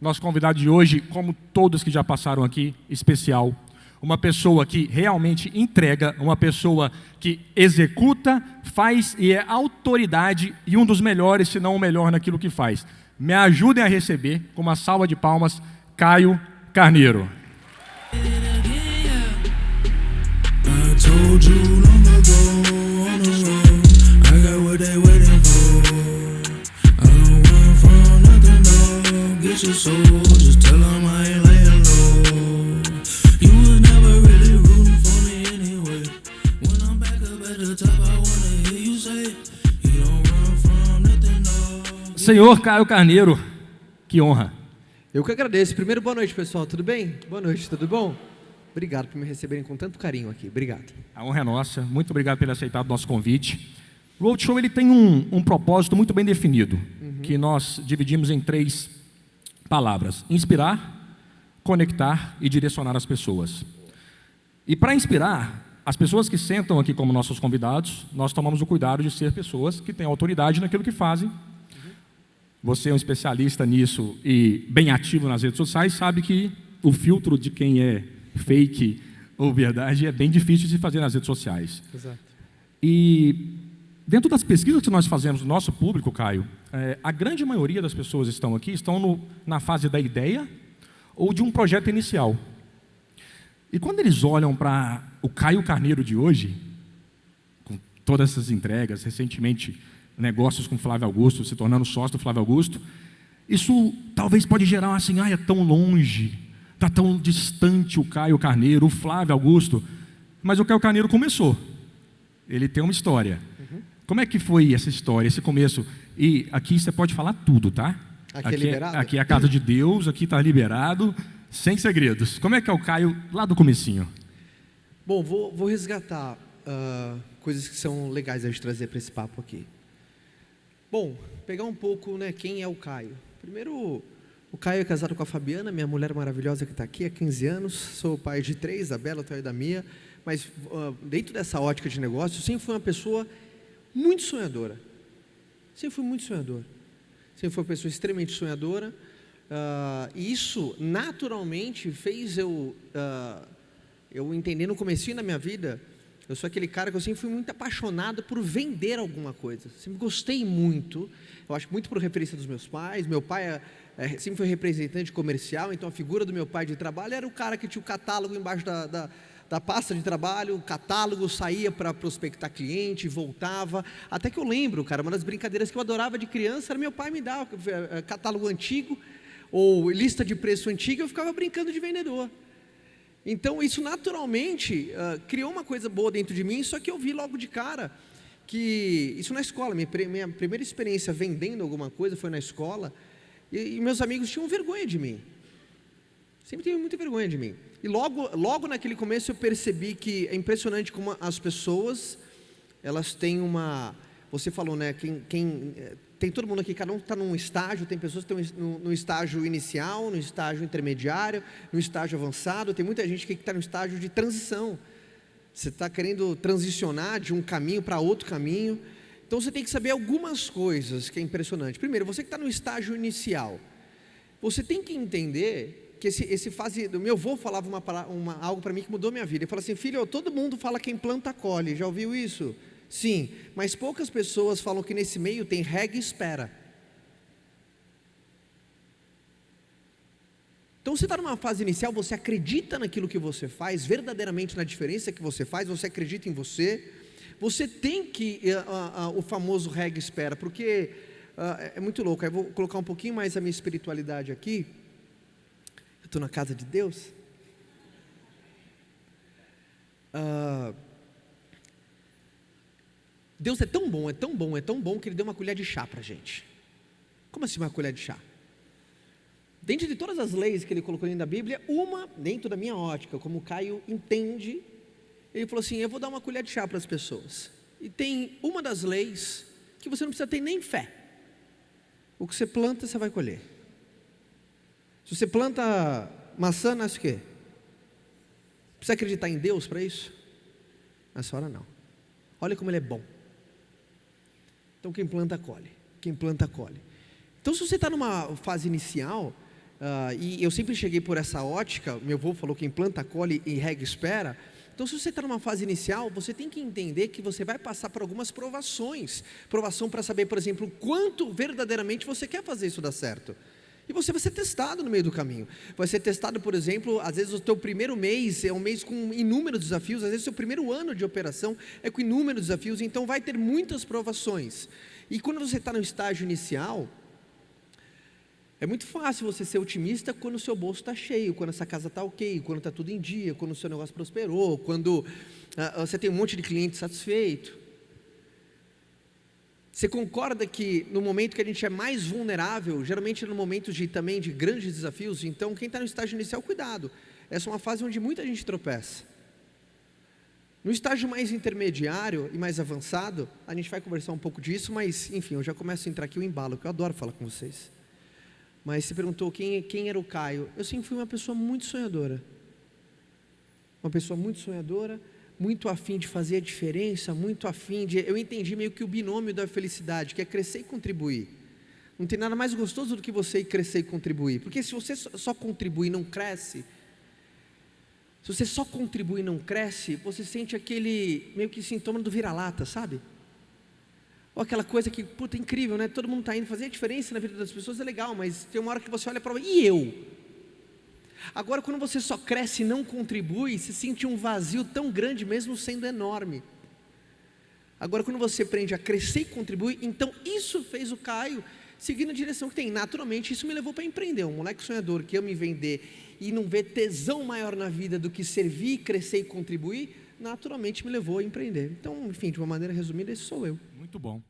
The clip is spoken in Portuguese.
Nosso convidado de hoje, como todos que já passaram aqui, especial. Uma pessoa que realmente entrega, uma pessoa que executa, faz e é autoridade e um dos melhores, se não o melhor naquilo que faz. Me ajudem a receber, com uma salva de palmas, Caio Carneiro. Senhor Caio Carneiro, que honra. Eu que agradeço. Primeiro, boa noite, pessoal. Tudo bem? Boa noite, tudo bom? Obrigado por me receberem com tanto carinho aqui. Obrigado. A honra é nossa. Muito obrigado por ter aceitado o nosso convite. O Roadshow ele tem um propósito muito bem definido, que nós dividimos em 3 palavras: inspirar, conectar e direcionar as pessoas. E para inspirar, as pessoas que sentam aqui como nossos convidados, nós tomamos o cuidado de ser pessoas que têm autoridade naquilo que fazem. Você é um especialista nisso e bem ativo nas redes sociais, sabe que o filtro de quem é fake ou verdade é bem difícil de se fazer nas redes sociais. Exato. E dentro das pesquisas que nós fazemos no nosso público, Caio, a grande maioria das pessoas que estão aqui estão na fase da ideia ou de um projeto inicial. E quando eles olham para o Caio Carneiro de hoje, com todas essas entregas, recentemente negócios com Flávio Augusto, se tornando sócio do Flávio Augusto, isso talvez pode gerar assim, é tão longe, está tão distante o Caio Carneiro, o Flávio Augusto, mas o Caio Carneiro começou, ele tem uma história. Como é que foi essa história, esse começo? E aqui você pode falar tudo, tá? Aqui é liberado? Aqui é a casa de Deus, aqui está liberado, sem segredos. Como é que é o Caio lá do comecinho? Bom, vou resgatar coisas que são legais a gente trazer para esse papo aqui. Bom, pegar um pouco, quem é o Caio. Primeiro, o Caio é casado com a Fabiana, minha mulher maravilhosa que está aqui há 15 anos. Sou pai de 3, da Bela, a da Mia. Mas dentro dessa ótica de negócio, eu sempre fui uma pessoa muito sonhadora. Sempre fui muito sonhador. Sempre fui uma pessoa extremamente sonhadora. E isso, naturalmente, fez eu entender no comecinho da minha vida. Eu sou aquele cara que eu sempre fui muito apaixonado por vender alguma coisa. Sempre gostei muito. Eu acho muito por referência dos meus pais. Meu pai sempre foi representante comercial, então a figura do meu pai de trabalho era o cara que tinha o catálogo embaixo da pasta de trabalho, o catálogo, saía para prospectar cliente, voltava. Até que eu lembro, cara, uma das brincadeiras que eu adorava de criança era meu pai me dar catálogo antigo ou lista de preço antiga, eu ficava brincando de vendedor. Então isso naturalmente criou uma coisa boa dentro de mim, só que eu vi logo de cara que, isso na escola, minha primeira experiência vendendo alguma coisa foi na escola, e meus amigos tinham vergonha de mim, sempre tive muita vergonha de mim, e logo naquele começo eu percebi que é impressionante como as pessoas, elas têm você falou, tem todo mundo aqui, cada um está num estágio, tem pessoas que estão no estágio inicial, no estágio intermediário, no estágio avançado, tem muita gente que está no estágio de transição, você está querendo transicionar de um caminho para outro caminho, então você tem que saber algumas coisas que é impressionante. Primeiro, você que está no estágio inicial, você tem que entender que esse fase, meu avô falava algo para mim que mudou minha vida, ele fala assim, filho, todo mundo fala quem planta colhe, já ouviu isso? Sim, mas poucas pessoas falam que nesse meio tem rega e espera. Então você está numa fase inicial, você acredita naquilo que você faz, verdadeiramente na diferença que você faz, você acredita em você tem que, o famoso rega e espera, porque é muito louco. Aí vou colocar um pouquinho mais a minha espiritualidade aqui, eu estou na casa de Deus. Deus é tão bom, é tão bom, é tão bom que Ele deu uma colher de chá para a gente. Como assim uma colher de chá? Dentro de todas as leis que Ele colocou dentro da Bíblia, uma, dentro da minha ótica, como o Caio entende, Ele falou assim, eu vou dar uma colher de chá para as pessoas. E tem uma das leis que você não precisa ter nem fé. O que você planta, você vai colher. Se você planta maçã, nasce o quê? Precisa acreditar em Deus para isso? Nessa hora não. Olha como Ele é bom. Então quem planta, colhe. Quem planta, colhe. Então se você está numa fase inicial, E eu sempre cheguei por essa ótica. Meu avô falou que quem planta colhe e rega espera. Então, se você está numa fase inicial, você tem que entender que você vai passar por algumas provações. Provação para saber, por exemplo, quanto verdadeiramente você quer fazer isso dar certo. E você vai ser testado no meio do caminho. Vai ser testado, por exemplo, às vezes o teu primeiro mês é um mês com inúmeros desafios, às vezes o seu primeiro ano de operação é com inúmeros desafios, então vai ter muitas provações. E quando você está no estágio inicial, é muito fácil você ser otimista quando o seu bolso está cheio, quando essa casa está ok, quando está tudo em dia, quando o seu negócio prosperou, quando você tem um monte de cliente satisfeito. Você concorda que no momento que a gente é mais vulnerável, geralmente no momento também de grandes desafios, então quem está no estágio inicial, cuidado. Essa é uma fase onde muita gente tropeça. No estágio mais intermediário e mais avançado, a gente vai conversar um pouco disso, mas enfim, eu já começo a entrar aqui o embalo, que eu adoro falar com vocês. Mas você perguntou quem era o Caio. Eu sempre fui uma pessoa muito sonhadora. Uma pessoa muito sonhadora, muito afim de fazer a diferença, muito afim de... Eu entendi meio que o binômio da felicidade, que é crescer e contribuir. Não tem nada mais gostoso do que você ir crescer e contribuir. Porque se você só contribui e não cresce, se você só contribui e não cresce, você sente aquele meio que sintoma do vira-lata, sabe? Ou aquela coisa que, puta, é incrível, né? Todo mundo está indo fazer a diferença na vida das pessoas, é legal, mas tem uma hora que você olha para e eu? Agora, quando você só cresce e não contribui, você sente um vazio tão grande, mesmo sendo enorme. Agora, quando você aprende a crescer e contribuir, então isso fez o Caio seguir na direção que tem. Naturalmente, isso me levou para empreender. Um moleque sonhador que ama me vender e não vê tesão maior na vida do que servir, crescer e contribuir, naturalmente me levou a empreender. Então, enfim, de uma maneira resumida, esse sou eu. Muito bom.